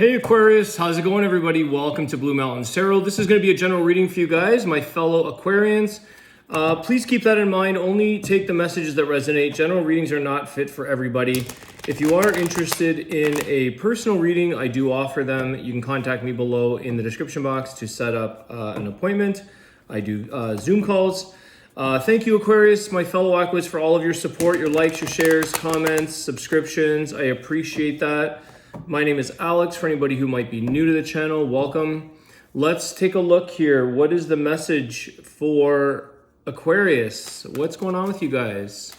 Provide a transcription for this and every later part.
Hey Aquarius, how's it going everybody? Welcome to Blue Mountains Tarot. This is going to be a general reading for you guys, my fellow Aquarians. Please keep that in mind. Only take the messages that resonate. General readings are not fit for everybody. If you are interested in a personal reading, I do offer them. You can contact me below in the description box to set up an appointment. I do Zoom calls. Thank you Aquarius, my fellow Aquas, for all of your support, your likes, your shares, comments, subscriptions. I appreciate that. My name is Alex. For anybody who might be new to the channel, welcome. Let's take a look here. What is the message for Aquarius? What's going on with you guys?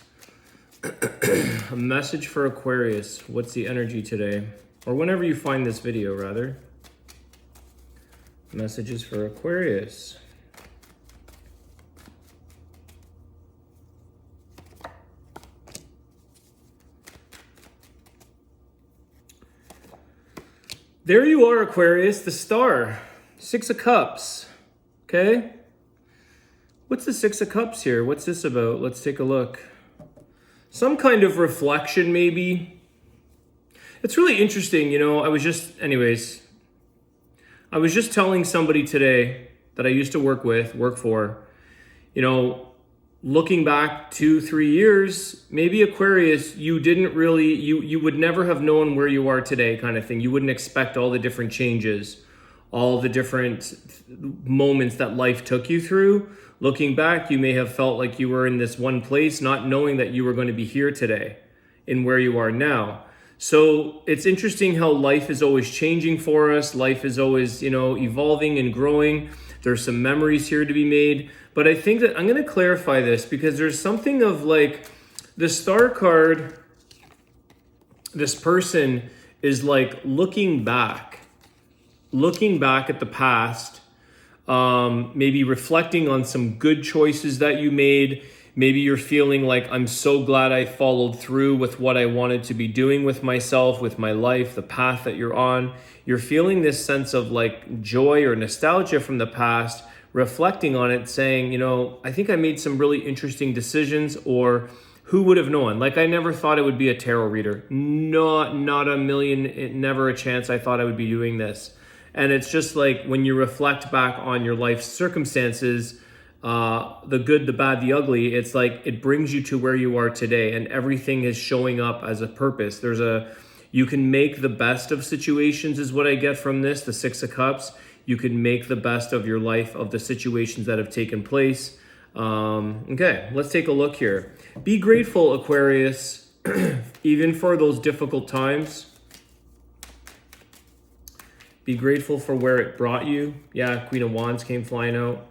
A message for Aquarius. What's the energy today? Or whenever you find this video, rather. Messages for Aquarius. There you are, Aquarius, the star. 6 of Cups, okay? What's the 6 of Cups here? What's this about? Let's take a look. Some kind of reflection, maybe. It's really interesting, you know, I was just telling somebody today that I used to work for, you know, looking back 2-3 years, maybe Aquarius, you didn't really, you would never have known where you are today kind of thing. You wouldn't expect all the different changes, all the different moments that life took you through. Looking back, you may have felt like you were in this one place, not knowing that you were going to be here today in where you are now. So it's interesting how life is always changing for us. Life is always, you know, evolving and growing. There's some memories here to be made. But I think that I'm going to clarify this because there's something of like the star card. This person is like looking back at the past, maybe reflecting on some good choices that you made. Maybe you're feeling like, I'm so glad I followed through with what I wanted to be doing with myself, with my life, the path that you're on. You're feeling this sense of like joy or nostalgia from the past, reflecting on it, saying, you know, I think I made some really interesting decisions, or who would have known? Like, I never thought it would be a tarot reader. Not a million, never a chance I thought I would be doing this. And it's just like when you reflect back on your life circumstances, the good, the bad, the ugly, it's like it brings you to where you are today, and everything is showing up as a purpose. You can make the best of situations is what I get from this, the 6 of Cups. You can make the best of your life, of the situations that have taken place. Okay, let's take a look here. Be grateful, Aquarius, even for those difficult times. Be grateful for where it brought you. Yeah, Queen of Wands came flying out.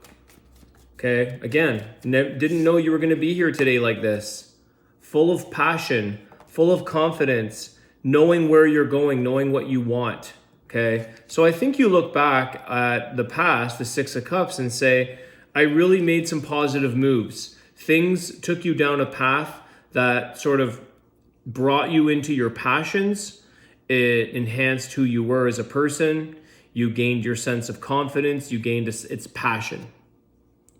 Okay, again, didn't know you were going to be here today like this. Full of passion, full of confidence, knowing where you're going, knowing what you want. Okay, so I think you look back at the past, the 6 of Cups, and say, I really made some positive moves. Things took you down a path that sort of brought you into your passions. It enhanced who you were as a person. You gained your sense of confidence. You gained its passion.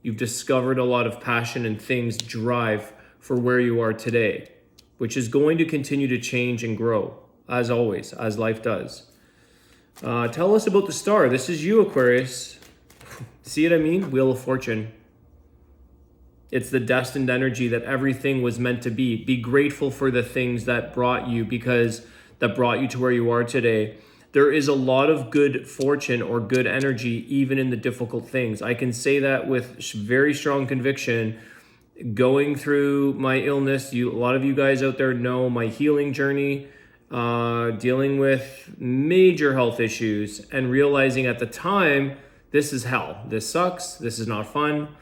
You've discovered a lot of passion and things drive for where you are today, which is going to continue to change and grow, as always, as life does. Tell us about the star. This is you, Aquarius. See what I mean? Wheel of Fortune. It's the destined energy that everything was meant to be. Be grateful for the things that brought you, because that brought you to where you are today. There is a lot of good fortune or good energy even in the difficult things. I can say that with very strong conviction. Going through my illness, a lot of you guys out there know my healing journey, dealing with major health issues and realizing at the time, this is hell. This sucks. This is not fun.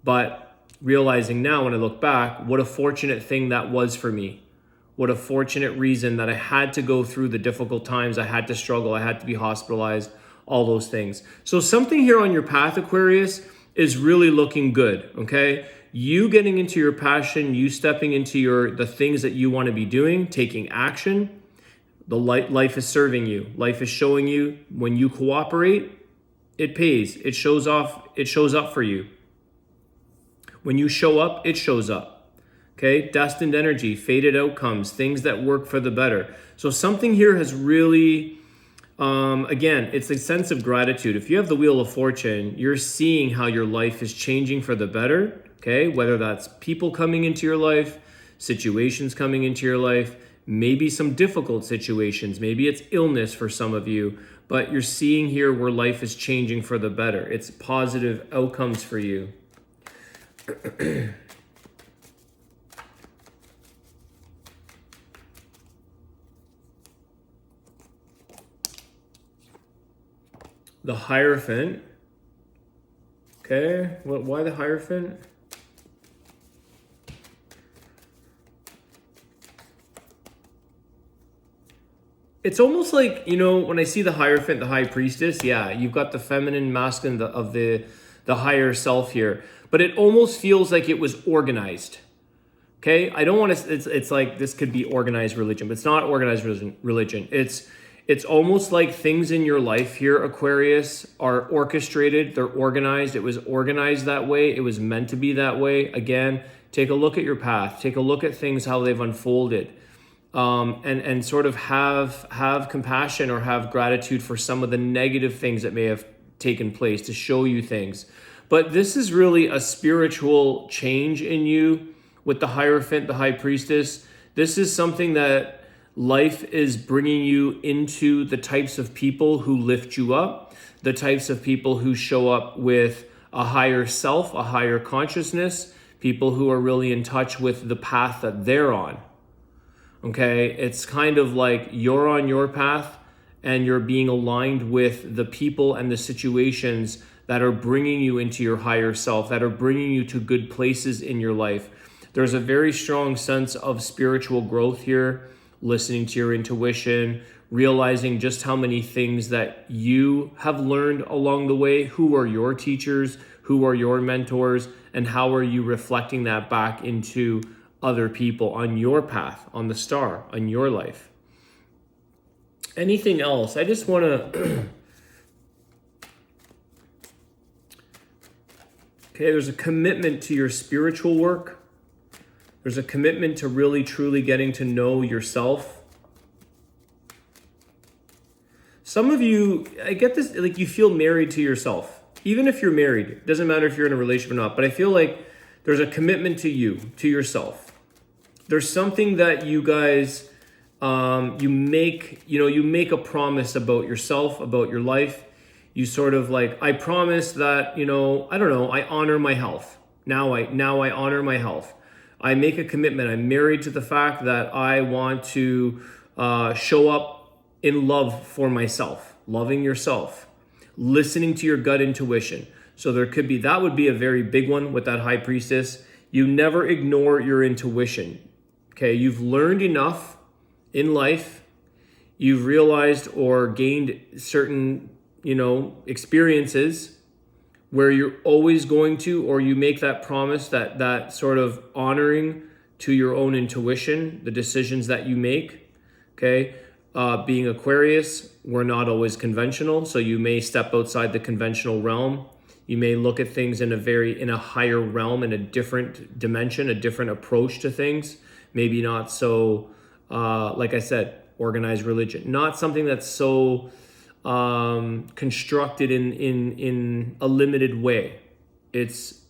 But realizing now when I look back, what a fortunate thing that was for me. What a fortunate reason that I had to go through the difficult times. I had to struggle. I had to be hospitalized, all those things. So something here on your path, Aquarius, is really looking good, okay? You getting into your passion, you stepping into the things that you want to be doing, taking action. The life is serving you. Life is showing you when you cooperate, it pays. It shows up for you. When you show up, it shows up. Okay, destined energy, fated outcomes, things that work for the better. So something here has really Again, it's a sense of gratitude. If you have the Wheel of Fortune, you're seeing how your life is changing for the better, okay? Whether that's people coming into your life, situations coming into your life, maybe some difficult situations, maybe it's illness for some of you, but you're seeing here where life is changing for the better. It's positive outcomes for you. The Hierophant. Okay, why the Hierophant? It's almost like, you know, when I see the Hierophant, the High Priestess, yeah, you've got the feminine, masculine of the higher self here, but it almost feels like it was organized. Okay, I don't want to. It's like this could be organized religion, but it's not organized religion. It's almost like things in your life here, Aquarius, are orchestrated. They're organized. It was organized that way. It was meant to be that way. Again, take a look at your path. Take a look at things, how they've unfolded. And sort of have compassion or have gratitude for some of the negative things that may have taken place to show you things. But this is really a spiritual change in you with the Hierophant, the High Priestess. This is something that life is bringing you into the types of people who lift you up, the types of people who show up with a higher self, a higher consciousness, people who are really in touch with the path that they're on. Okay, it's kind of like you're on your path and you're being aligned with the people and the situations that are bringing you into your higher self, that are bringing you to good places in your life. There's a very strong sense of spiritual growth here, listening to your intuition, realizing just how many things that you have learned along the way. Who are your teachers? Who are your mentors? And how are you reflecting that back into other people on your path, on the star, on your life? Anything else? I just want to... Okay, there's a commitment to your spiritual work. There's a commitment to really, truly getting to know yourself. Some of you, I get this, like you feel married to yourself. Even if you're married, it doesn't matter if you're in a relationship or not, but I feel like there's a commitment to you, to yourself. There's something that you guys, you make a promise about yourself, about your life. You sort of like, I promise that, I honor my health. Now I honor my health. I make a commitment. I'm married to the fact that I want to show up in love for myself, loving yourself, listening to your gut intuition. So that would be a very big one with that High Priestess. You never ignore your intuition. Okay, you've learned enough in life. You've realized or gained certain, experiences where you're always going to, or you make that promise, that sort of honoring to your own intuition, the decisions that you make, okay? Being Aquarius, we're not always conventional, so you may step outside the conventional realm. You may look at things in a higher realm, in a different dimension, a different approach to things. Maybe not so, like I said, organized religion. Not something that's so constructed in a limited way. It's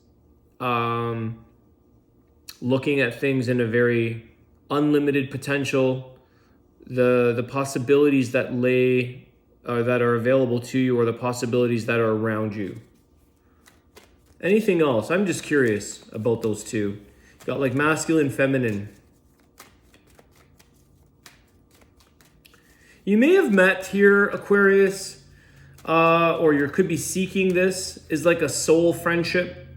looking at things in a very unlimited potential, the possibilities that that are available to you, or the possibilities that are around you. Anything else? I'm just curious about those two. Got like masculine, feminine. You may have met here, Aquarius, or you could be seeking this, is like a soul friendship.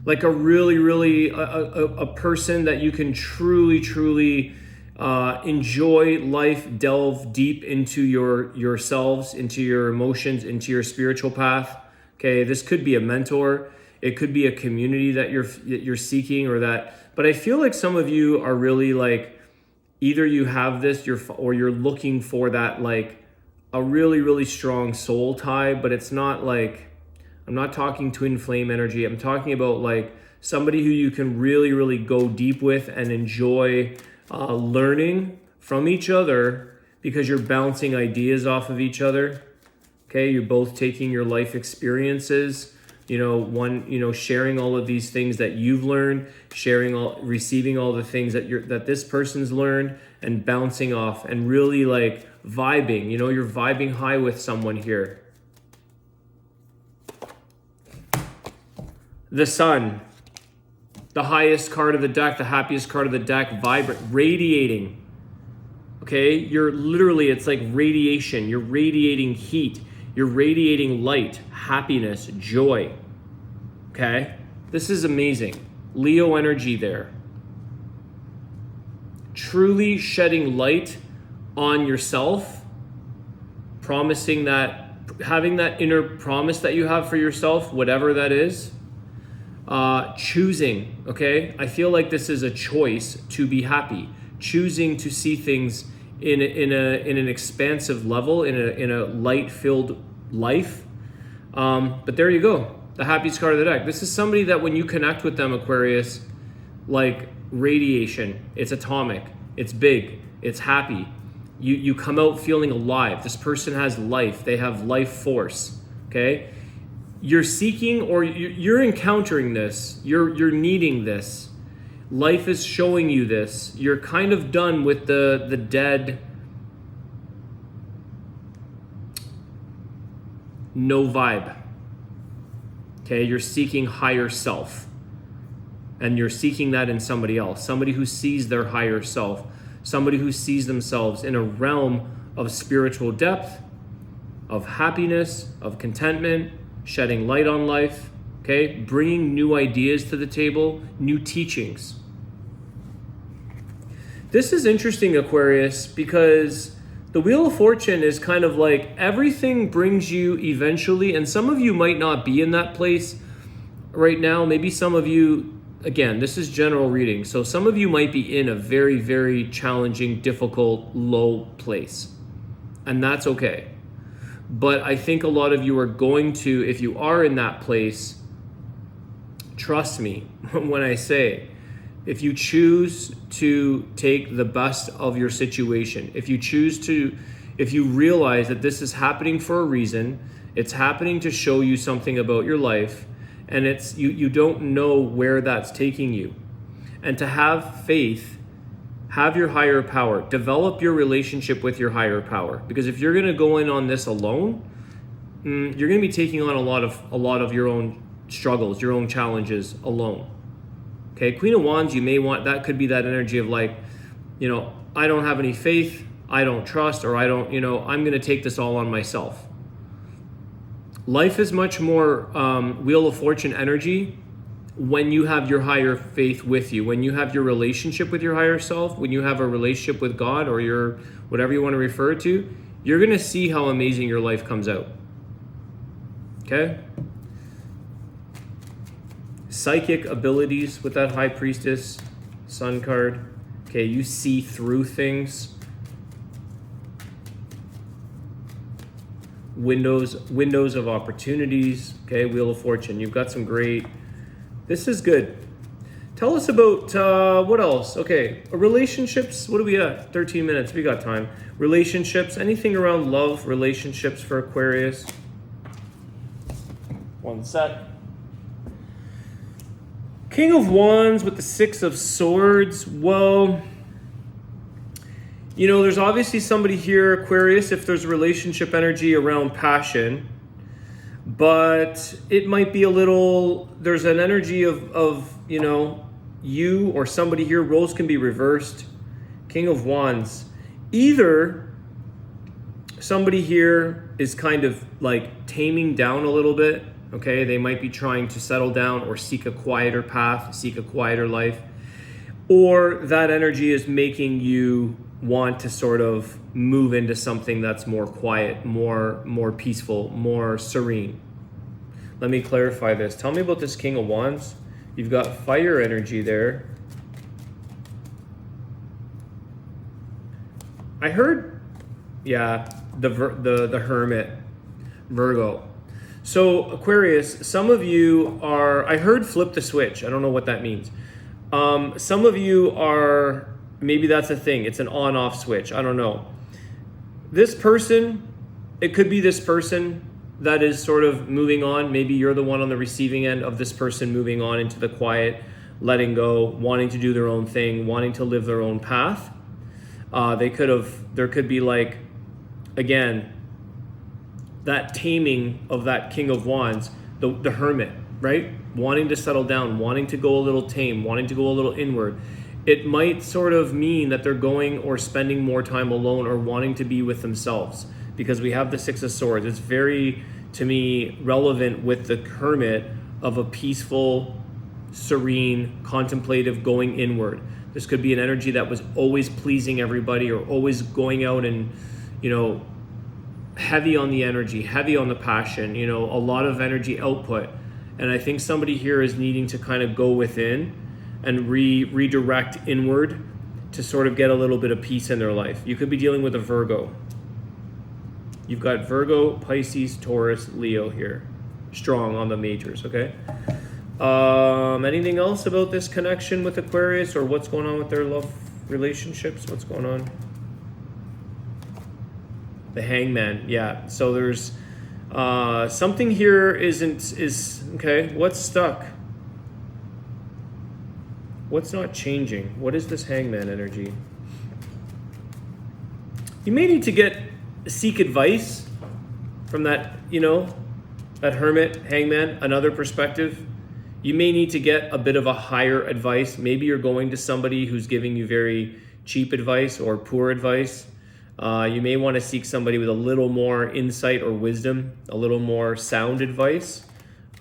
Like a really, really, a person that you can truly enjoy life, delve deep into yourselves, into your emotions, into your spiritual path. Okay, this could be a mentor. It could be a community that you're seeking, but I feel like some of you are really like, either you have this, or you're looking for that, like a really, really strong soul tie, but it's not like, I'm not talking twin flame energy. I'm talking about like somebody who you can really, really go deep with and enjoy learning from each other, because you're bouncing ideas off of each other. Okay, you're both taking your life experiences, sharing all of these things that you've learned, receiving all the things that this person's learned, and bouncing off and really like vibing. You're vibing high with someone here. The Sun, the highest card of the deck, the happiest card of the deck, vibrant, radiating. Okay, it's like radiation. You're radiating heat. You're radiating light, happiness, joy. Okay, this is amazing. Leo energy there. Truly shedding light on yourself, promising that, having that inner promise that you have for yourself, whatever that is. Choosing, okay? I feel like this is a choice to be happy. Choosing to see things in an expansive level, in a light-filled life. But there you go. The happiest card of the deck. This is somebody that when you connect with them, Aquarius, like radiation, it's atomic, it's big, it's happy. You come out feeling alive. This person has life. They have life force, okay? You're seeking, or you're encountering this. You're needing this. Life is showing you this. You're kind of done with the dead, no vibe. Okay, you're seeking higher self. And you're seeking that in somebody else. Somebody who sees their higher self. Somebody who sees themselves in a realm of spiritual depth, of happiness, of contentment, shedding light on life, okay? Bringing new ideas to the table, new teachings. This is interesting, Aquarius, because the Wheel of Fortune is kind of like everything brings you eventually, and some of you might not be in that place right now. Maybe some of you, again, this is general reading, so some of you might be in a very, very challenging, difficult, low place, and that's okay. But I think a lot of you are going to, if you are in that place, trust me when I say, if you choose to take the best of your situation, if you realize that this is happening for a reason, it's happening to show you something about your life, and it's you don't know where that's taking you. And to have faith, have your higher power, develop your relationship with your higher power. Because if you're gonna go in on this alone, you're gonna be taking on a lot of your own struggles, your own challenges alone. Okay, Queen of Wands, you may want, that could be that energy of like, I don't have any faith, I don't trust, or I'm gonna take this all on myself. Life is much more Wheel of Fortune energy when you have your higher faith with you, when you have your relationship with your higher self, when you have a relationship with God, or your whatever you want to refer to, you're going to see how amazing your life comes out. Okay? Psychic abilities with that High Priestess Sun card. Okay, you see through things. Windows of opportunities. Okay, Wheel of Fortune. You've got some great. This is good. Tell us about what else? Okay, relationships. What do we at? 13 minutes. We got time. Relationships. Anything around love, relationships for Aquarius? One sec. King of Wands with the Six of Swords. Well, there's obviously somebody here, Aquarius, if there's relationship energy around passion. But it might be there's an energy of you or somebody here. Roles can be reversed. King of Wands. Either somebody here is kind of like taming down a little bit. Okay, they might be trying to settle down or seek a quieter path, seek a quieter life. Or that energy is making you want to sort of move into something that's more quiet, more peaceful, more serene. Let me clarify this. Tell me about this King of Wands. You've got fire energy there. I heard, the Hermit, Virgo. So Aquarius, some of you are, I heard flip the switch. I don't know what that means. Some of you are, maybe that's a thing. It's an on-off switch. I don't know. This person, it could be this person that is sort of moving on. Maybe you're the one on the receiving end of this person moving on into the quiet, letting go, wanting to do their own thing, wanting to live their own path. There could be like, again, that taming of that King of Wands, the Hermit, right? Wanting to settle down, wanting to go a little tame, wanting to go a little inward. It might sort of mean that they're going or spending more time alone or wanting to be with themselves, because we have the Six of Swords. It's very, to me, relevant with the Hermit of a peaceful, serene, contemplative going inward. This could be an energy that was always pleasing everybody or always going out and, heavy on the energy, heavy on the passion, a lot of energy output. And I think somebody here is needing to kind of go within and redirect inward to sort of get a little bit of peace in their life. You could be dealing with a Virgo. You've got Virgo, Pisces, Taurus, Leo here. Strong on the majors, okay? Anything else about this connection with Aquarius or what's going on with their love relationships? What's going on? The Hangman, yeah. So there's something here is okay. What's stuck? What's not changing? What is this Hangman energy? You may need to seek advice from that, that Hermit, Hangman, another perspective. You may need to get a bit of a higher advice. Maybe you're going to somebody who's giving you very cheap advice or poor advice. You may want to seek somebody with a little more insight or wisdom, a little more sound advice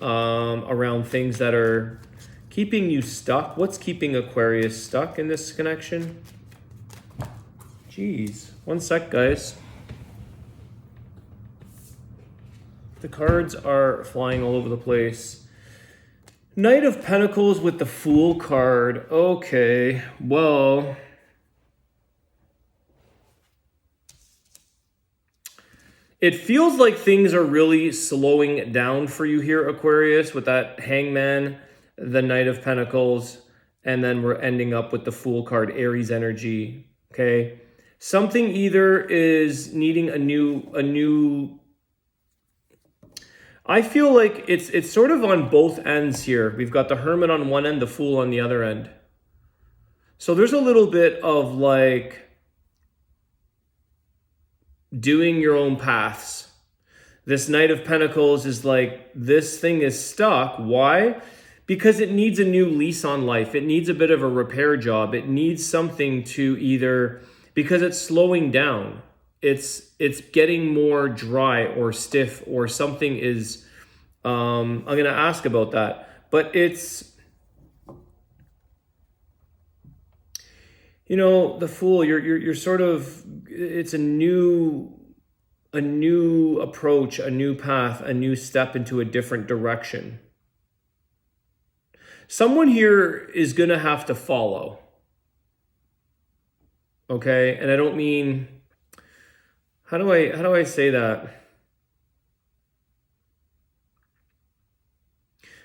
around things that are keeping you stuck. What's keeping Aquarius stuck in this connection? Jeez, one sec, guys. The cards are flying all over the place. Knight of Pentacles with the Fool card. Okay, well, it feels like things are really slowing down for you here, Aquarius, with that Hangman, the Knight of Pentacles, and then we're ending up with the Fool card, Aries energy, okay? Something either is needing a new I feel like it's sort of on both ends here. We've got the Hermit on one end, the Fool on the other end. So there's a little bit of like doing your own paths. This Knight of Pentacles is like, this thing is stuck. Why? Because it needs a new lease on life. It needs a bit of a repair job. It needs something to either, because it's slowing down. It's getting more dry or stiff or something is, I'm going to ask about that. But it's, the Fool, you're sort of, it's a new approach, a new path, a new step into a different direction. Someone here is going to have to follow. Okay? And I don't mean, how do I say that?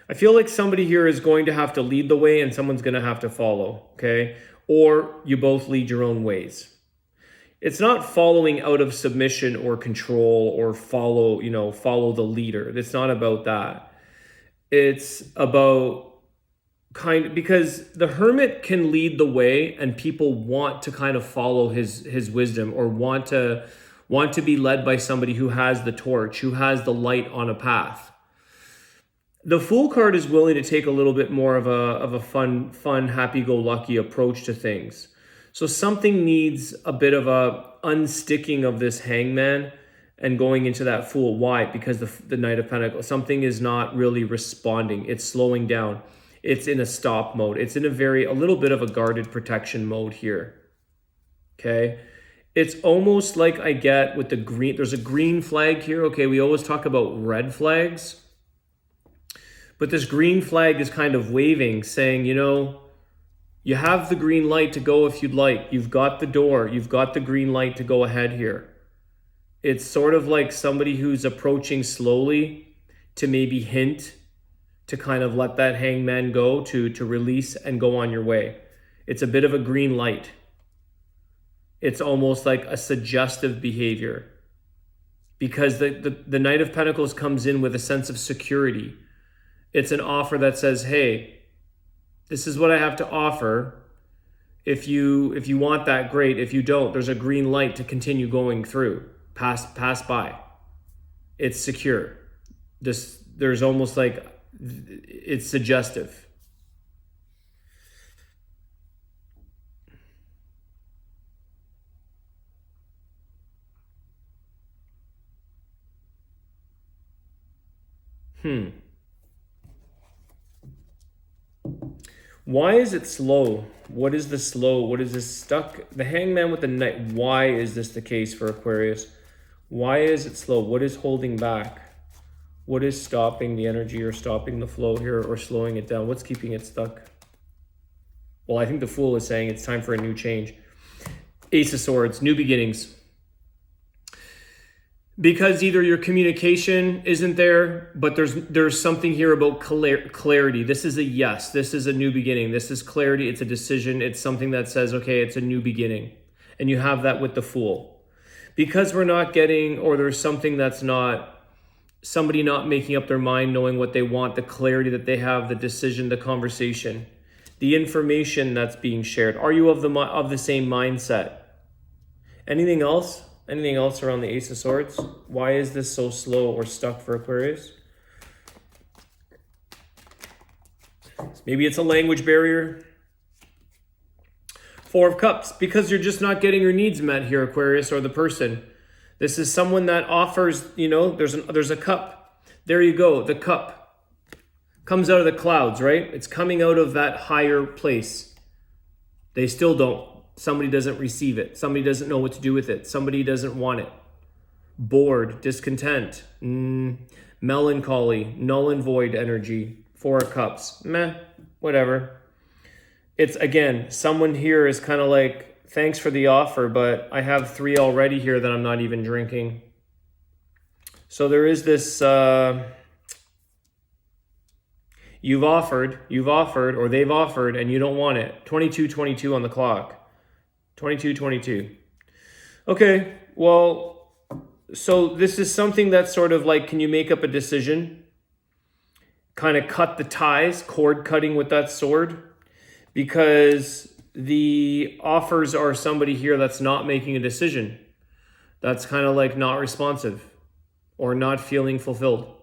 I feel like somebody here is going to have to lead the way and someone's going to have to follow, okay? Or you both lead your own ways. It's not following out of submission or control or follow the leader. It's not about that. It's about because the Hermit can lead the way and people want to kind of follow his wisdom or want to be led by somebody who has the torch, who has the light on a path. The Fool card is willing to take a little bit more of a fun, happy-go-lucky approach to things. So something needs a bit of a unsticking of this Hangman and going into that Fool. Why? Because the Knight of Pentacles, something is not really responding. It's slowing down. It's in a stop mode. It's in a little bit of a guarded protection mode here. Okay? It's almost like I get with the green, there's a green flag here. Okay, we always talk about red flags. But this green flag is kind of waving, saying, you have the green light to go if you'd like. You've got the door. You've got the green light to go ahead here. It's sort of like somebody who's approaching slowly to maybe hint to kind of let that Hangman go, to release and go on your way. It's a bit of a green light. It's almost like a suggestive behavior, because the Knight of Pentacles comes in with a sense of security. It's an offer that says, hey, this is what I have to offer. If you want that, great. If you don't, there's a green light to continue going through. Pass by. It's secure. There's almost like, it's suggestive. Why is it slow? What is the slow? What is this stuck? The Hangman with the Knight. Why is this the case for Aquarius? Why is it slow? What is holding back? What is stopping the energy or stopping the flow here or slowing it down? What's keeping it stuck? Well, I think the Fool is saying it's time for a new change. Ace of Swords, new beginnings. Because either your communication isn't there, but there's something here about clarity. This is a yes. This is a new beginning. This is clarity. It's a decision. It's something that says, okay, it's a new beginning. And you have that with the Fool. Because we're not getting, or there's something that's not, somebody not making up their mind, knowing what they want, the clarity that they have, the decision, the conversation, the information that's being shared. Are you of the same mindset? Anything else? Anything else around the Ace of Swords? Why is this so slow or stuck for Aquarius? Maybe it's a language barrier. Four of Cups, because you're just not getting your needs met here, Aquarius, or the person. This is someone that offers, there's a cup. There you go, the cup comes out of the clouds, right? It's coming out of that higher place. They still don't. Somebody doesn't receive it. Somebody doesn't know what to do with it. Somebody doesn't want it. Bored, discontent, melancholy, null and void energy. Four of Cups, meh, whatever. It's, again, someone here is kind of like, thanks for the offer, but I have 3 already here that I'm not even drinking. So there is this, you've offered, or they've offered, and you don't want it. 22:22 on the clock. 22:22. Okay, well, so this is something that's sort of like, can you make up a decision? Kind of cut the ties, cord cutting with that sword, because the offers are somebody here that's not making a decision. That's kind of like not responsive or not feeling fulfilled.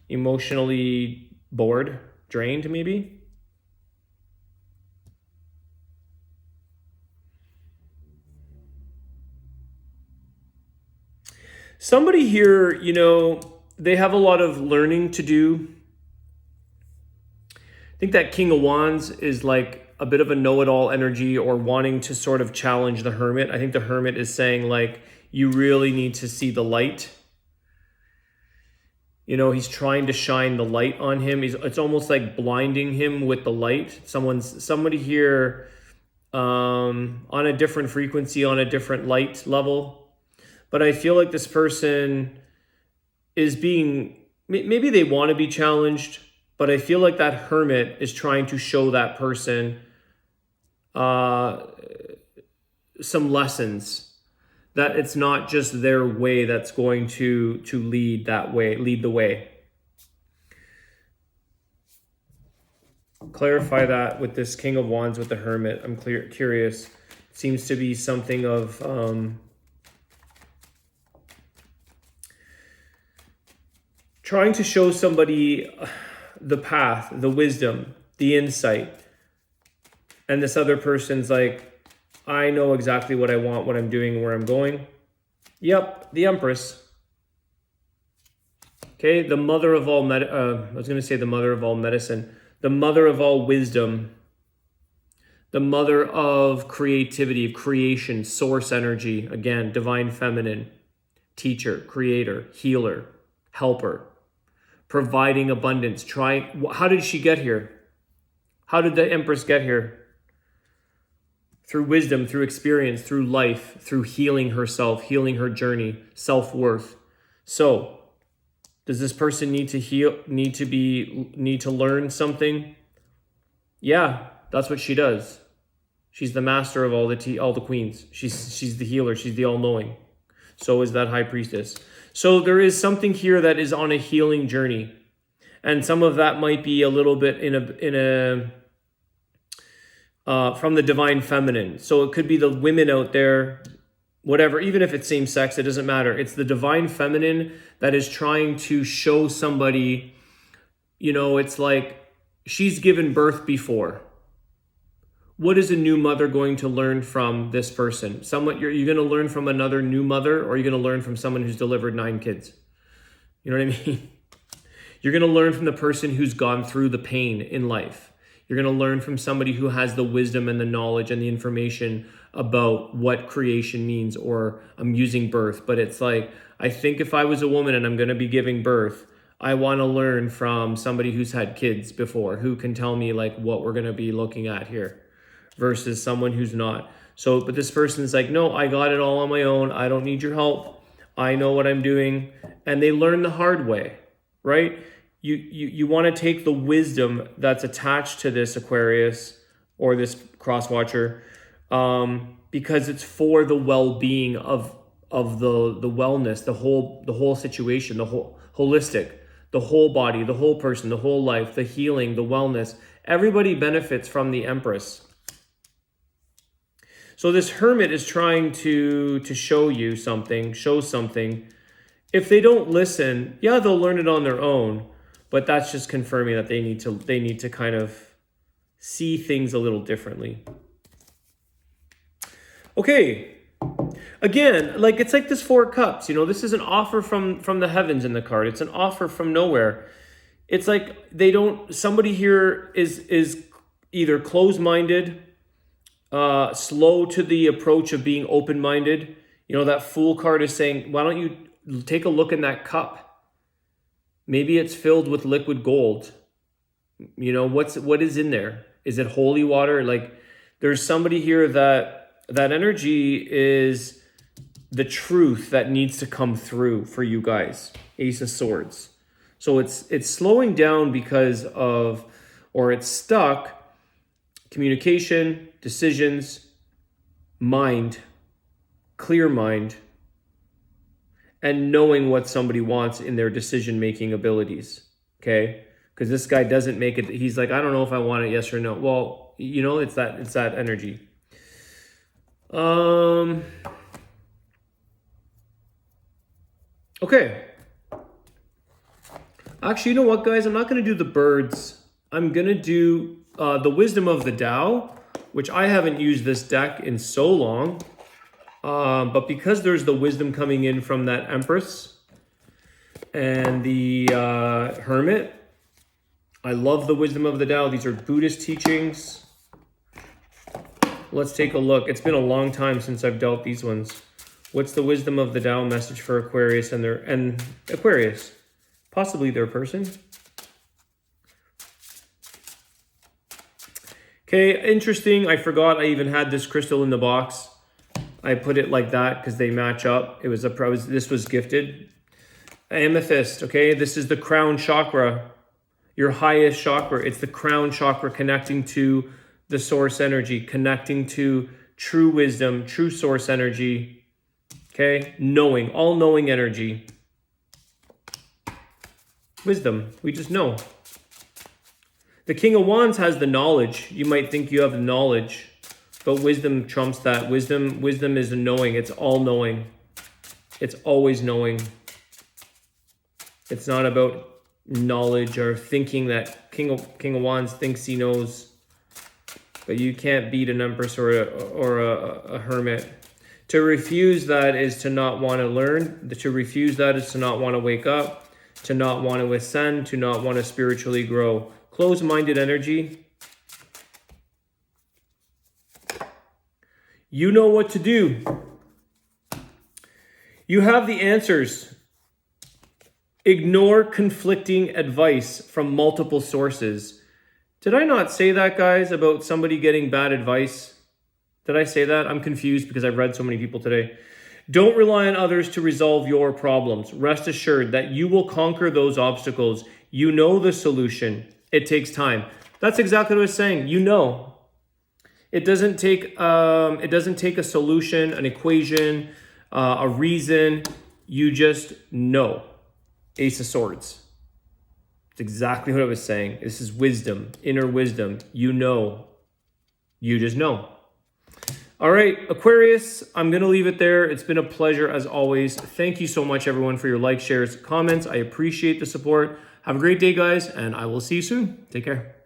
Emotionally bored, drained maybe. Somebody here, they have a lot of learning to do. I think that King of Wands is like a bit of a know-it-all energy, or wanting to sort of challenge the Hermit. I think the Hermit is saying, like, you really need to see the light. He's trying to shine the light on him. It's almost like blinding him with the light. Somebody here on a different frequency, on a different light level. But I feel like this person is maybe they want to be challenged, but I feel like that Hermit is trying to show that person some lessons, that it's not just their way that's going to lead the way. Clarify that with this King of Wands with the Hermit. I'm curious. It seems to be something of trying to show somebody the path, the wisdom, the insight. And this other person's like, I know exactly what I want, what I'm doing, where I'm going. Yep, the Empress. Okay, the mother of all the mother of all medicine, the mother of all wisdom, the mother of creativity, of creation, source energy, again, divine feminine, teacher, creator, healer, helper, providing abundance. How did she get here? How did the Empress get here? Through wisdom, through experience, through life, through healing herself, healing her journey, self-worth. So, does this person need to heal, need to learn something? Yeah, that's what she does. She's the master of all the queens. She's the healer. She's the all-knowing. So is that high priestess. So there is something here that is on a healing journey. And some of that might be a little bit from the divine feminine. So it could be the women out there, whatever, even if it's same sex, it doesn't matter. It's the divine feminine that is trying to show somebody, it's like she's given birth before. What is a new mother going to learn from this person? You're going to learn from another new mother, or are you going to learn from someone who's delivered 9 kids? You know what I mean? You're going to learn from the person who's gone through the pain in life. You're going to learn from somebody who has the wisdom and the knowledge and the information about what creation means, or I'm using birth. But it's like, I think if I was a woman and I'm going to be giving birth, I want to learn from somebody who's had kids before, who can tell me like what we're going to be looking at here, versus someone who's not. So, but this person's like, no, I got it all on my own. I don't need your help. I know what I'm doing. And they learn the hard way, right? You want to take the wisdom that's attached to this Aquarius or this cross watcher, because it's for the well-being of the wellness, the whole situation, the whole holistic, the whole body, the whole person, the whole life, the healing, the wellness. Everybody benefits from the Empress. So this hermit is trying to show something. If they don't listen, yeah, they'll learn it on their own, but that's just confirming that they need to kind of see things a little differently. Okay. Again, like it's like this 4 of Cups, this is an offer from the heavens in the card. It's an offer from nowhere. It's like somebody here is either closed-minded, slow to the approach of being open-minded. That Fool card is saying, why don't you take a look in that cup? Maybe it's filled with liquid gold. What is in there? Is it holy water? Like there's somebody here that energy is the truth that needs to come through for you guys. Ace of Swords. So it's slowing down because of, or it's stuck, communication, decisions, mind, clear mind, and knowing what somebody wants in their decision-making abilities, okay? Because this guy doesn't make it, he's like, I don't know if I want it, yes or no. Well, it's that energy. Okay. Actually, you know what, guys? I'm not going to do the birds. I'm going to do the Wisdom of the Tao, which I haven't used this deck in so long. But because there's the wisdom coming in from that Empress and the Hermit, I love the Wisdom of the Tao. These are Buddhist teachings. Let's take a look. It's been a long time since I've dealt these ones. What's the Wisdom of the Tao message for Aquarius and Aquarius? Possibly their person. Okay, interesting. I forgot I even had this crystal in the box. I put it like that because they match up. This was gifted. Amethyst, okay? This is the crown chakra, your highest chakra. It's the crown chakra connecting to the source energy, connecting to true wisdom, true source energy, okay? Knowing, all-knowing energy. Wisdom, we just know. The King of Wands has the knowledge. You might think you have the knowledge, but wisdom trumps that. Wisdom is the knowing. It's all-knowing. It's always knowing. It's not about knowledge or thinking that King of Wands thinks he knows. But you can't beat an Empress or a Hermit. To refuse that is to not want to learn. To refuse that is to not want to wake up, to not want to ascend, to not want to spiritually grow. Closed-minded energy. You know what to do. You have the answers. Ignore conflicting advice from multiple sources. Did I not say that, guys, about somebody getting bad advice? Did I say that? I'm confused because I've read so many people today. Don't rely on others to resolve your problems. Rest assured that you will conquer those obstacles. You know the solution. It takes time. That's exactly what I was saying. You know. It doesn't take a solution, an equation, a reason. You just know. Ace of Swords. It's exactly what I was saying. This is wisdom, inner wisdom. You know. You just know. All right, Aquarius, I'm going to leave it there. It's been a pleasure as always. Thank you so much, everyone, for your likes, shares, comments. I appreciate the support. Have a great day, guys, and I will see you soon. Take care.